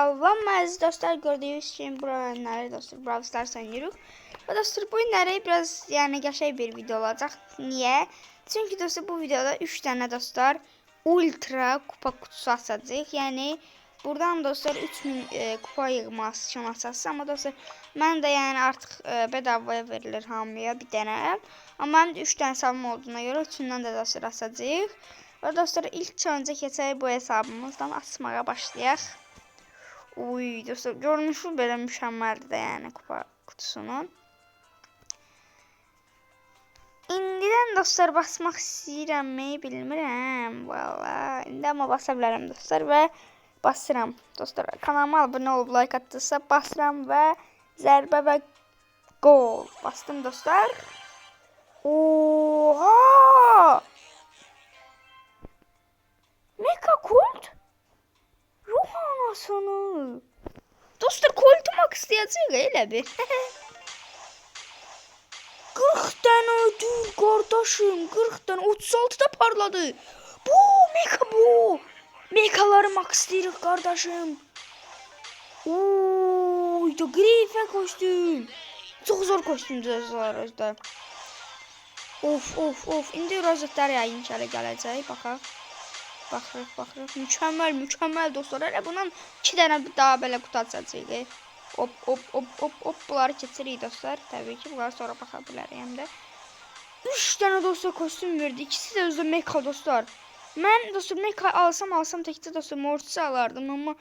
Salam əziz dostlar, gördüyünüz kimi bu oyunları dostlar Brawl Stars oynuyoruz. Və dostlar bu oyunları biraz qəşəng bir video olacaq. Niyə? Çünki dostlar bu videoda 3 dənə dostlar ultra kupa kutusu açacağıq. Yəni buradan dostlar 3000 kupa yığması üçün açacağız. Amma dostlar mən də yəni artıq bedavaya verilir hamıya bir dənə. Amma mənim də 3 dənə hesabım olduğuna görə üçündən də dostlar açacağıq. Və dostlar ilk öncə keçək bu hesabımızdan açmağa başlayaq. Uy dostlar görünüşü belə mükəmməldir də yəni kupa kutusunun. İndidən dostlar basmaq istəyirəmmi bilmirəm. Valla indi amma basa bilərəm dostlar və basıram. Dostlar kanalıma abunə olub like atdınızsa basıram və zərbə və gol bastım dostlar. Oha! Mega Colt? Yox anasını. Dostlar Colt'u max istəyəcək elə bir. 40 dənə dur qardaşım, 40 dənə 36'da parladı. Bu mega bu. Megaları max istəyirik qardaşım. Oy, da Grifə koşdum. Çox zor koşdum dostlar özdə. Of. İndi rozetlər yayın gələcək, baxaq. Baxırıq. Mükəmməl dostlar. Hələ bundan 2 dənə daha belə qutu açacağıq. Hop. Bunları keçirik dostlar. Təbii ki, bunları sonra baxa bilərik həm də. 3 dənə dostlar kostyum verdi. İkisi də özdə meka dostlar. Mən dostlar meka alsam təkcə dostlar Mortis'i alardım. Amma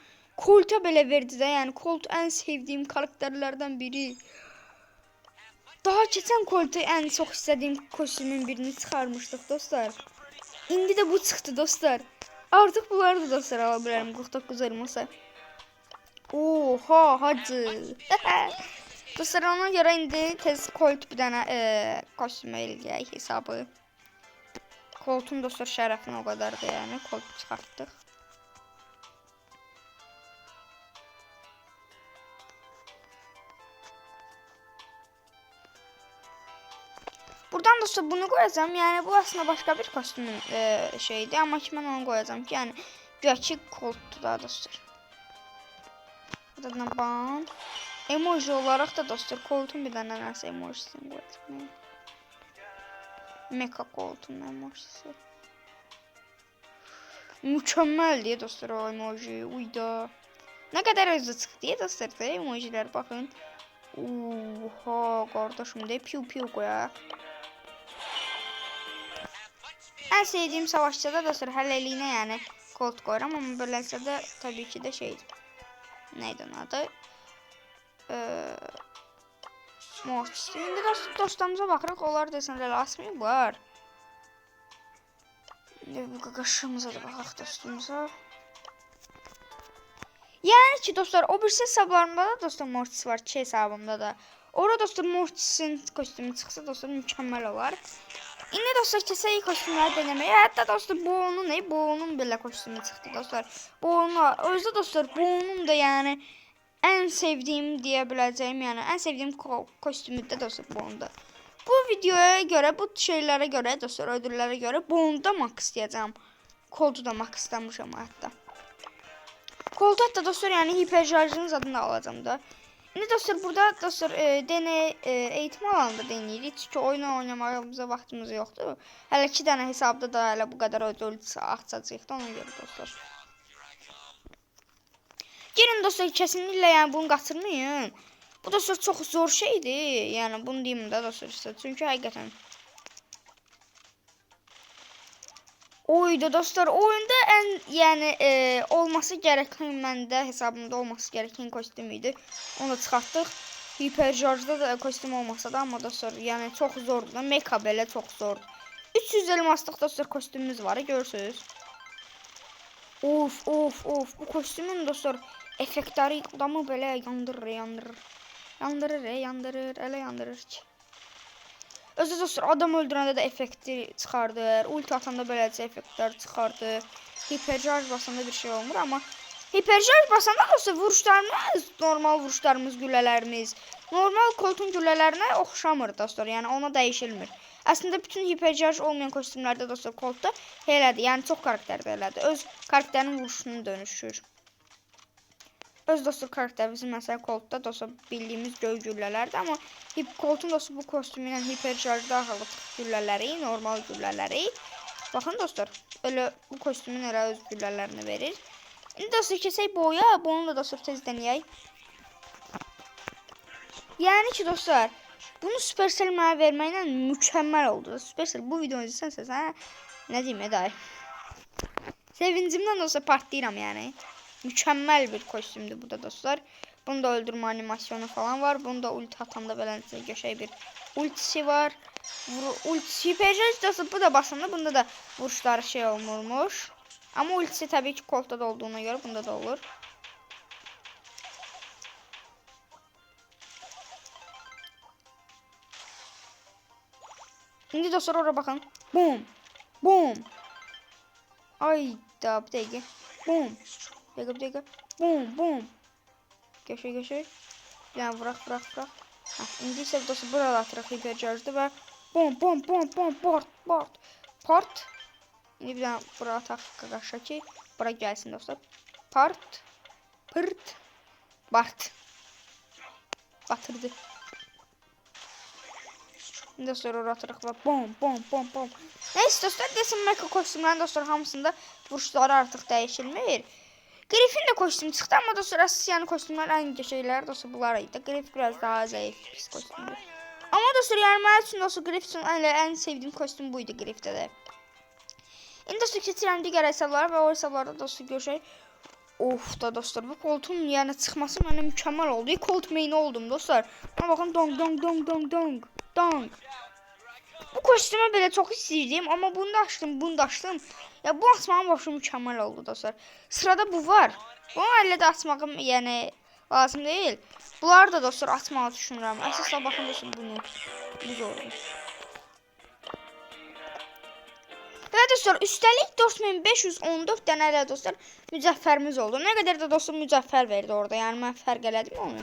Colt'a belə verdi də. Yəni Colt ən sevdiyim karakterlərdən biri. Daha keçən Colt'u ən çox istədiyim kostyumun birini çıxarmışdıq dostlar. İndi də bu çıxdı dostlar. Artıq bunları da dostlar ala bilərəm 49 elmasa. Oha hacı. Dostlar ona görə indi tez Colt bir dənə kostyum eləyək hesabı. Colt'un dostlar şərəfinə o qadardır yəni. Colt çıxartdıq. Buradan dostlar bunu koyacağım. Yani bu aslında başka bir kostümün şeydi. Ama ki ben onu koyacağım ki yani güya Colt'tu da dostlar. Buradan ban. Emoji olarak da dostlar Colt'un bir tane nasıl emojisini koyacağım. Mecha Colt'un emojisi. Mükemmel diye dostlar o emoji. Uyda. Ne kadar hızlı çıktı diye dostlar da emojiler bakın. Oha kardeşim de piu koyar. En sevdiğim savaşçıda dostlar hələliyinə yəni Colt koyuram amma böyləsə də tabii ki də şeydir. Neydi onun adı? Mortis. İndi dostlarımıza baxırıq. Onlar desən elə asmayıblar. Bu qaqaşımıza da baxaq dostumuza. Yəni ki dostlar o birisi hesablarımda da dostlar Mortis var. 2 hesabımda da. Orada dostlar Mortis'in kostümü çıxsa dostlar mükəmməl olar. İndi dostlar keçək kostümləri deneməyə. Hətta dostlar Bo'nun belə kostümü çıxdı dostlar. Özdə dostlar Bo'nun da yəni ən sevdiyim deyə biləcəyim, yəni ən sevdiyim kostümü də dostlar Bo'nda. Bu videoya görə, bu şeylərə görə dostlar, ödüllərə görə Bo'nda max istəyəcəm. Colt'u da max istəmişəm hətta. Colt'u hətta dostlar yəni hiperşarjının zadını alacağım da. İndi dostlar burada dostlar eğitim alanında deneyirik. Çünki oyun oynamağımıza vaxtımız yoxdur. Hələ 2 dənə hesabda da hələ bu qədər ödül açacağıq da ona görə dostlar. Gelin dostlar kesinlikle yəni bunu qaçırmayın. Bu dostlar çox zor şeydir. Yəni bunu deyim də dostlar sizə. Çünki həqiqətən oydu dostlar. Oyunda ən yəni olması gərəkən məndə hesabımda olması gərəkən kostüm idi. Onu da çıxartdıq. Hiperşarjda da kostüm olmasa da amma dostlar yəni çox zordur da. Mecha belə çox zordur. 300 elmaslıq dostlar kostümümüz var, görürsüz. Of. Bu kostümün dostlar effektləri adamı belə yandırır. Elə yandırır ki. Özü dostlar adam öldürəndə də effekti çıxardır. Ulti atanda beləcə effektlər çıxardır. Hiperşarj basanda bir şey olmur amma hiperşarj basanda dostlar vuruşlarımız, normal vuruşlarımız, güllələrimiz normal Colt'un güllələrinə oxşamır dostlar. Yəni ona dəyişilmir. Əslində bütün hiperşarj olmayan kostümlərdə dostlar Colt'da elədir. Yəni çox karakterdə elədir. Öz karakterinin vuruşunu dönüşür. Öz dostlar karakterimizin mesela Colt'da dostlar bildiyimiz göy güllələrdir. Amma Colt'un dostlar bu kostyumu ilə hiperşarjda axılı güllələri, normal güllələri. Baxın dostlar, öyle bu kostyumun elə öz güllələrini verir. İndi dostlar keçək boya, bunu da dostlar tez denəyək. Yəni ki dostlar, bunu Supercell mənə verməklə mükəmməl oldu. Supercell bu videonu izləsəniz, nə deyim dayı. Sevincimdən dostlar partlayıram yəni. Mükəmməl bir kostyumdur bu da dostlar. Bunda öldürmə animasyonu falan var. Bunda ulti atanda beləncə qəşəng bir ultisi var. Ultisi hiperşarj dostlar bu da basanda bunda da vuruşları şey olmurmuş. Amma ultisi təbii ki Colt'da da olduğuna görə bunda da olur. İndi dostlar oraya baxın. Boom. Boom. Ay da bir dəqiqə. Boom. Bir dəqiqə. Boom. Boom. Qəşəng. Bir dənə vuraq. İndi isə dostlar burada atırıq hiperşarjdı və boom. Part. İndi bir dənə bura ataq qaqaşa ki, bura gəlsin dostlar. Pırt. Bart. Batırdı. İndi dostlar oraya atırıq və boom. Neyse dostlar, desin Mecha kostyumların dostlar hamısında vuruşları artıq dəyişilmir. Griffin de kostyum çıxdı, amma dostlar Asya'n kostyumlar ən şeylər dostlar bunlar idi. Griff biraz daha zayıf pis kostyumdur. Amma dostlar yəni mənim üçün dostlar Griffin ən sevdiyim kostyum buydu Griff'də də. İndi dostlar keçirəm digər hesablara və o hesablarda dostlar görüşək. Of da dostlar, bu Colt'un yəni çıxması mənə mükəmməl oldu. İlk Colt main'i oldum dostlar. Buna baxın, dong. Bu kostyumu belə çox istəyirdim, amma bunu da açdım. Ya bu açmağın başı mükəmməl oldu dostlar. Sırada bu var. Bunu əllə də açmağım yəni lazım deyil. Bunları da dostlar açmağı düşünürəm. Əsasla baxın dostlar bunu. Bu zordur. Və dostlar, üstəlik 4514 dənə ilə dostlar mücəffərimiz oldu. Nə qədər də dostlar mücəffər verdi orada. Yəni mən fərq elədim onu.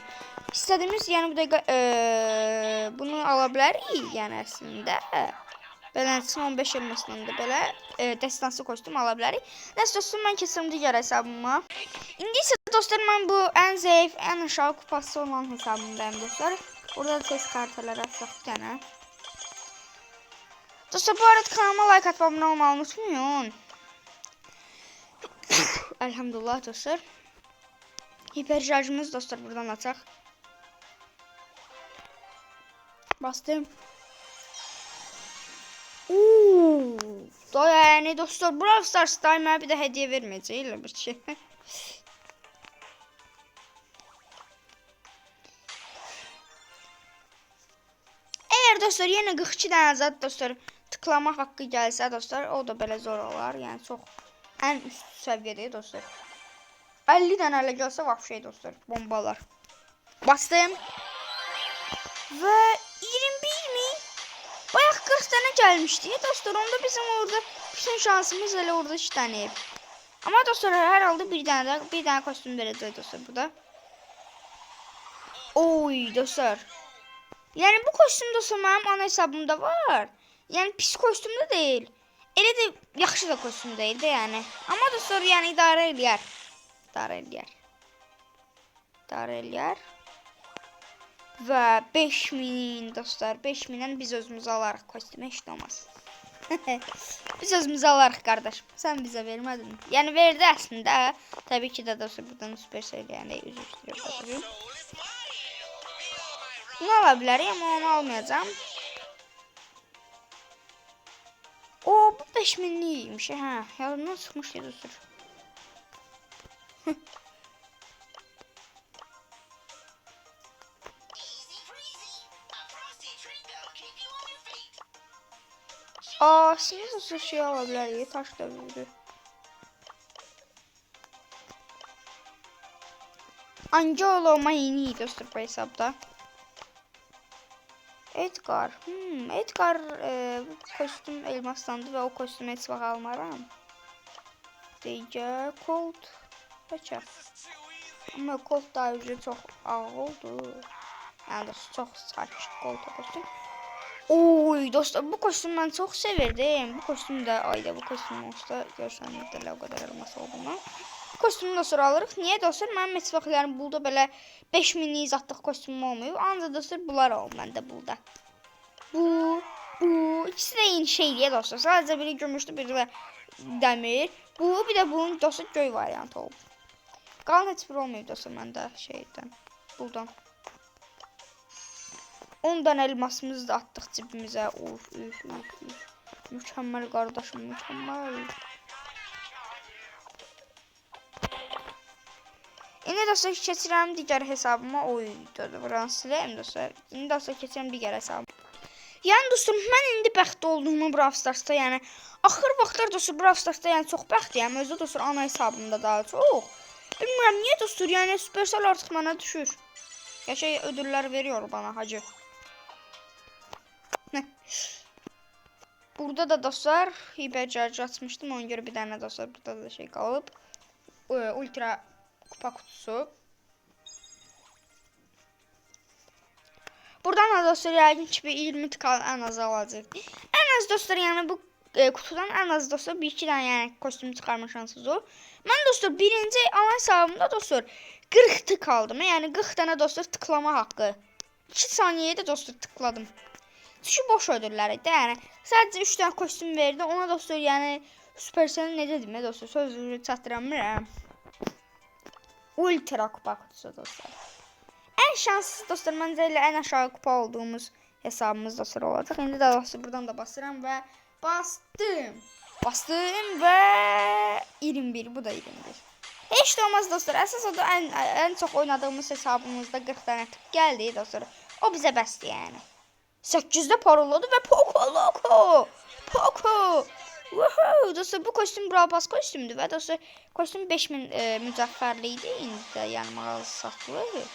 İstədiyimiz yəni bu dəqiqə bunu ala bilərik. Yəni əslində beləncəsin 15 elmasından da belə destansı kostyum ala bilərik. Nəsə dostlar, mən keçirəm digər hesabıma. İndi isə dostlar mən bu ən zəif, ən aşağı kupası olan hesabımdayım dostlar. Orada da test kartaları açaq bir dənə. Dostlar bu arada kanalıma like atıp abone olmayı unutmayın. Elhamdülillah dostlar. Hiperşarjımız dostlar buradan açaq. Bastım. Da yani dostlar Brawl Stars daima bir de hediye vermeyeceğiyle bir şey. Eğer dostlar yine 42 dənə zat dostlar tıklama haqqı gəlsə dostlar, o da belə zor olar. Yəni çox ən üst səviyyədə dostlar. 50 dənə elə gəlsə vəbşey dostlar, bombalar. Bastım. Və 21.000 bayaq 40 dənə gəlmişdi dostlar. Onda bizim orada bütün şansımız elə orada işlənib. Amma dostlar hər halda bir dənə kostyum verəcək dostlar burada. Oy dostlar. Yəni bu kostyum dostlar mənim ana hesabımda var. Yəni pis kostyum da deyil. Elə də yaxşı da kostyum deyil də yəni. Amma dostlar yəni idarə eləyər. Və 5000 dostlar, 5000-dən biz özümüzə alarıq kostyumu, heç də olmaz. Biz özümüzə alarıq qardaşım. Sən bizə vermədin. Yəni verdi əslində. Təbii ki də dostlar buradan Supercell yəni üzr istəyirəm. Bunu ala bilərik, amma onu almayacağım. O bu 5000'liymiş. Hə, yadımdan çıxmış dostlar. Siz nasıl şey ala bilərik? Taş da vurdu. Angelo Maini dostlar bu hesabda. Edgar. Edgar bu kostyum elmaslandı və o kostyumu heç vaxt almaram. Deyəcək Colt. Qaça. Amma Colt daha öncə çox ağır oldu. Yəni çox saçma Colt kostyum. Oy dostlar bu kostyumu mən çox sevirdim. Bu kostyum da ayda bu kostyum olsa görsənirdi o qədər elmas olduğunu. Kostyumu da sonra alırıq. Niyə dostlar? Mənim heç vaxtlarım bulda belə 5000 zatlıq kostyumum olmayıb. Ancaq dostlar bunlar olub məndə bulda. Bu ikisi də eyni şeydir dostlar. Sadəcə biri gümüşdür, biri də dəmir. Bir də bunun dostlar göy variantı olub. Qalan heç biri olmayıb dostlar məndə şeydən, buldan. 10 dənə elmasımızı da atdıq cibimizə. Mükəmməl qardaşım, mükəmməl. İndi dostlar keçirəm digər hesabıma. Buranı siləyim dostlar. İndi dostlar keçirəm digər hesabıma. Yəni dostlar, mən indi bəxtli olduğumu Brawl Stars'da, yəni axır vaxtlar dostlar Brawl Stars'da yəni çox bəxtliyəm. Özü dostlar ana hesabımda daha çox. Bilmirəm niyə dostlar, yəni Supercell artıq mənə düşür. Qəşəng ödüllər veriyor bana hacı. Burada da dostlar hipercharge açmışdım. Ona görə bir dənə dostlar burada da şey qalıb. Ultra kupa kutusu. Buradan da dostlar yəqin ki 20 tıkal ən az alacaq. Ən az dostlar yəni bu kutudan ən az dostlar 1-2 dənə yəni kostyum çıxarma şansınız olur. Mən dostlar birinci ana hesabımda dostlar 40 tık aldım. Yəni 40 dənə dostlar tıklama haqqı. 2 saniyəyə də dostlar tıkladım. Çünki boş ödüllər idi. Yəni sadəcə 3 dənə kostyum verdi. Ona dostlar yəni Supercell nə dedim dostlar sözünü çatdıramıram. Ultra kupa kutusu dostlar. En şanssız dostlar məncə elə ən aşağı kupa olduğumuz hesabımız dostlar olacaq. İndi də dostlar buradan da basıram və bastım. Bastım və 21. Bu da 21. Heç də olmaz dostlar. Əsas o da ən çox oynadığımız hesabımızda 40 dənə tık gəldi dostlar. O bizə bəsdir yəni. 8-də paroladı və Poco. Woohoo! Dostlar bu kostyum Brawl Pass kostyumdur və dostlar kostyum 5000 mücəffərli idi. İndi də yəni mağazası satılır.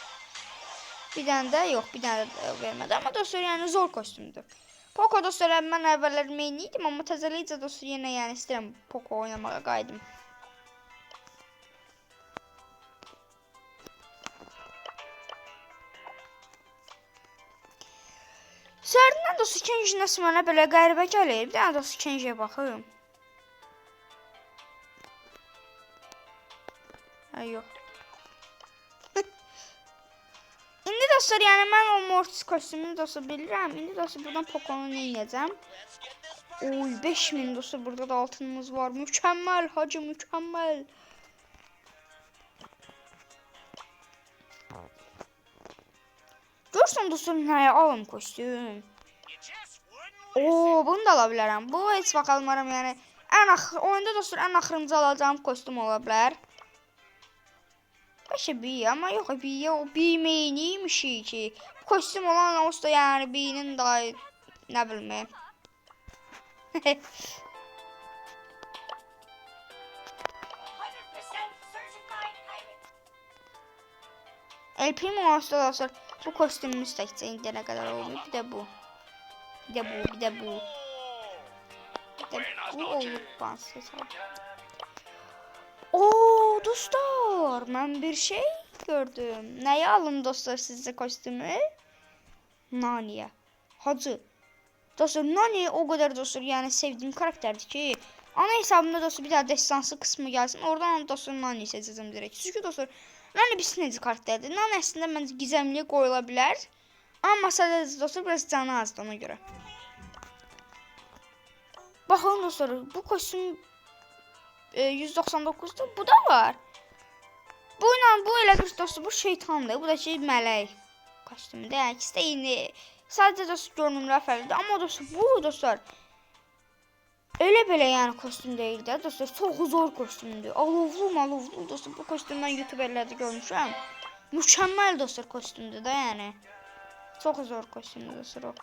Bir dənə də yox, bir dənə də vermədi. Amma dostlar yəni zor kostyumdur. Poco dostlar mən əvvəllər main idim, amma təzəlikcə dostlar yenə yəni istəyirəm Poco oynamağa qayıdım. Səhərdən dostlar ikinci nəsə mənə belə qəribə gəlir. Bir dənə dostlar ikinciyə baxım. Yox. İndi dostlar yəni mən o Mortis kostyumunu dostlar bilirəm. İndi dostlar buradan Poco'nu yiyəcəm. 5000 dostlar burada da altınımız var. Mükəmməl hacı, mükəmməl. Görürsən dostlar nəyə alım kostyum. Bunu da ala bilərəm. Bu heç vaxt almaram yəni. Oyunda dostlar ən axırıncı alacağım kostyum ola bilər. Başa bir ama yox bir o bilməyiniymiş ki. Kostyum olan olsa yəni birinin daha nə bilməyim. El Primo olsa dostlar bu kostyumumuz təkcə indi nə qədər oldu. Bir də bu. Bir də bu olub bansız. Dostlar, mən bir şey gördüm. Nəyə alın dostlar sizcə kostyumu? Naniyə. Hacı. Dostlar, Nani o qədər dostlar, yəni sevdiyim karakterdir ki, ana hesabımda dostlar bir daha destansı qismi gəlsin. Oradan dostlar Nani seçəcəm direkt. Çünki dostlar, Nani bir sinəcə karakterdir. Nani əslində məncə gizəmliyə qoyula bilər. Amma sadəcə dostlar biraz canı azdır ona görə. Baxın dostlar, bu kostyum 199'da bu da var. Bu elə bir dostlar bu şeytandır. Bu da şey mələk kostyumudur. Yəni ikisi də eyni. Sadəcə dostlar görünümlər fərqlidir. Amma dostlar bu dostlar elə belə yəni kostyum deyil də dostlar. Çox zor kostyumdur. Alovlu dostlar bu kostyumdan YouTuberlərdə görmüşəm. Mükəmməl dostlar kostyumdur da yəni. Çox zor kostyumdur dostlar o.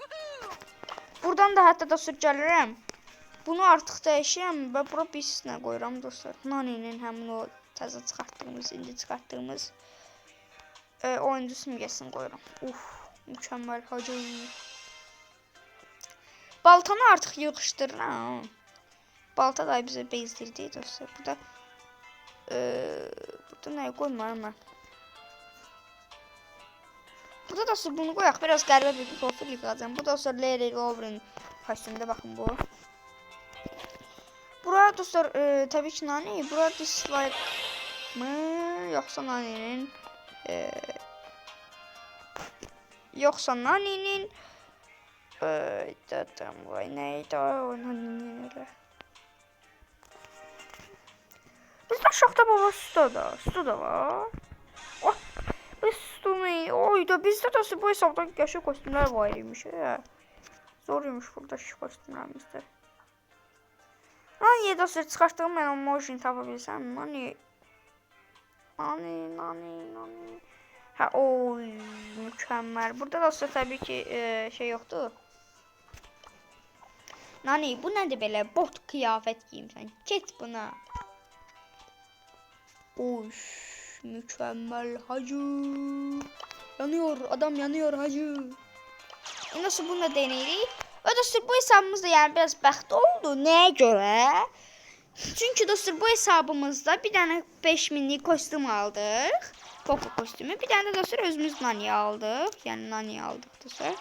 Buradan da hətta dostlar gəlirəm. Bunu artıq dəyişirəm və bura bir üstünə qoyuram dostlar. Nani'nin həmin o təzə çıxartdığımız, indi çıxartdığımız oyuncu simgesini qoyuram. Mükəmməl hacı. Baltanı artıq yığışdırıram. Balta da bizə bezdirdi dostlar. Burada nəyə qoymaram mən. Burada dostlar bunu qoyaq. Biraz qəribə bir profil yıqacam. Bu dostlar Larry Loverin kostyumunda baxın bu. Burada dostlar tabii ki Nani. Burada dislike mı? Yoxsa Nani'nin yoxsa Nani'nin vay neydi o Nani'nin elə. Bizdə Şaxta Baba Stu da var. Oh, biz Stu'nu oyda bizdə də bu hesabda qəşəng kostyumlar var imiş. Zormuş burada şu kostyumlarımızda. Nani'ye dostlar çıxartdığım mən emojini tapa bilsəm. Nani. Ha oy mükemmel. Burada dostlar tabii ki şey yoktu. Nani bu nədir belə bot kıyafet giyimsən? Get buna. Oy mükemmel hacı. Yanıyor adam yanıyor hacı. Nasıl bunu da deneyirik? Ve dostlar bu hesabımızda yani biraz bəxtli oldu. Neye göre? Çünkü dostlar bu hesabımızda bir tane 5000'lik kostüm aldık. Poco kostümü. Bir tane de dostlar özümüz Nani'yi aldık. Yani Nani'yi aldık dostlar.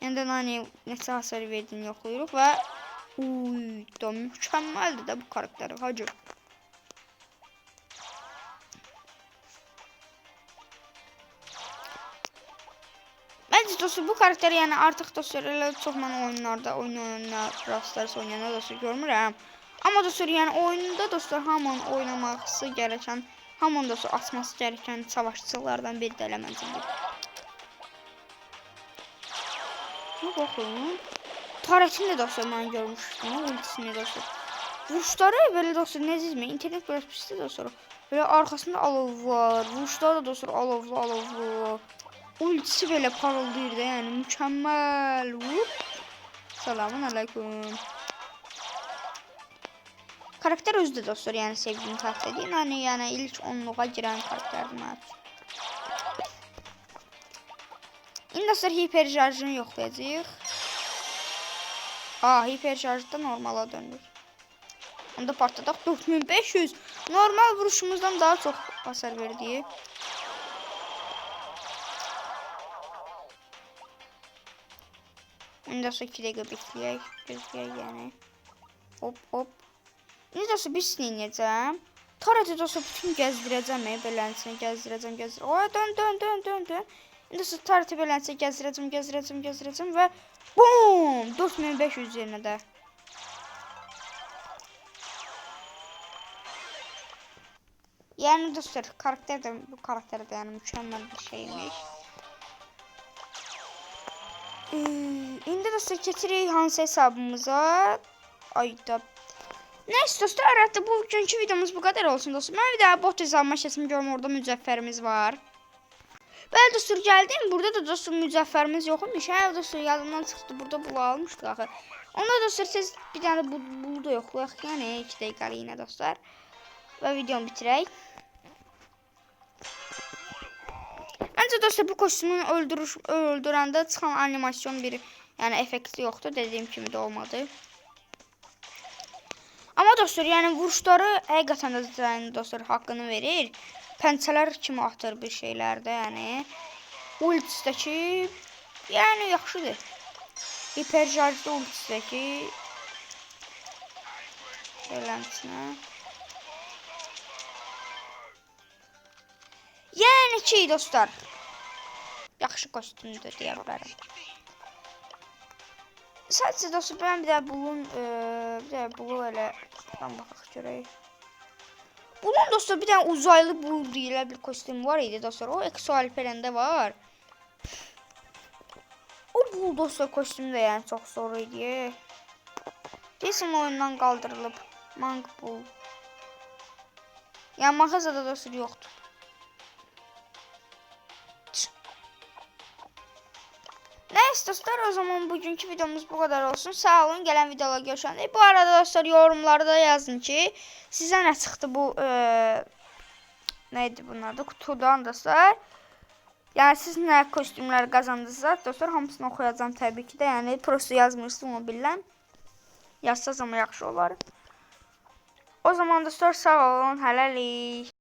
Yani de Nani'ye neçə hasar verdiğini yoxlayırıq ve uy da mükemmeldi de bu karakteri hacı. Bence dostlar bu karakteri yani artık dostlar elə çox mən oyunlarda oynayanlar rastlarsa oynayanlar dostlar görmürəm. Ama dostlar yani oyunda dostlar hamının oynaması gereken, hamının dostlar atması gereken savaşçılardan biri də eləməncədir. Bakın. Taretini de dostlar ben görmüştüm. Ultisini dostlar. Vuruşları böyle dostlar nezizmi? İnternet biraz pisli dostlar. Böyle arkasında alov var. Vuruşları da dostlar alovlu. Ultisi böyle parıldayır da yani mükemmel. Selamun aleyküm. Karakter özü dostlar yani sevdiğim karakter değil. Hani yani ilk 10'luğa giren karakterdim artık. İndi dostlar hiper şarjını yoxlayacağıq. Hiper şarjda normala döndür. Onda partladaq 4500. Normal vuruşumuzdan daha çox hasar verdi. İndi dostlar 2 dəqiqə bekləyək yəni. Hop. İndi dostlar bir sinirəcəm. Tarafı dostlar bütün gəzdirəcəm. Beləncəsini gəzdirəcəm. Oy dön. İndi dostlar tarafı beləncə gəzdirəcəm və bum 4500 üzərinə də. Yani dostlar bu karakter de yani mükemmel bir şeymiş. İndi dostlar keçirik hansı hesabımıza. Ayda. Neyse dostlar herhalde bugünkü videomuz bu kadar olsun dostlar. Ben bir daha bot hesabıma şəsimi görüm orada mücəffərimiz var. Bəli dostlar geldim. Burada da dostlar mücəffərimiz yoxmuş. Hə dostlar yadımdan çıxdı. Burada bunu almışdıq axı. Onda dostlar siz bir tane bunu da yoxlayaq. Yəni 2 dəqiqəlik yine dostlar. Və videomu bitirək. Bence dostlar bu kostümün öldürəndə çıxan animasyon bir yani effekti yoktu. Dediğim kimi de olmadı. Ama dostlar yani vuruşları həqiqətən də dostlar haqqını verir. Pençeler kimi atır bir şeylerde yani. Ultisdəki yani yaxşıdır. Hipercharge'da ultisdəki beləsinə. Yani ki dostlar. Yaxşı kostümdür deyə bilərəm. Sadəcə dostlar ben bir də bunu elə baxaq görək. Bunun dostlar bir tane uzaylı bul diye bir kostüm var idi dostlar. O Exoalperen'de var. O bul dostlar kostümü de yani çok zor idi. Kesin oyundan kaldırılıp. Mang bul. Yani mağazada dostlar yoktu. Neyse dostlar o zaman bugünkü videomuz bu kadar olsun. Sağ olun gelen videolar görüşəndə. Bu arada dostlar yorumlarda yazın ki sizə nə çıxdı bu neydi bunlar da kutudan dostlar. Yani siz nə kostümlər qazandınızsa dostlar hamısını oxuyacağım təbii ki də. Yəni prosta yazmırsın o bilən. Yazsaz amma yaxşı olar. O zaman dostlar sağ olun. Hələlik.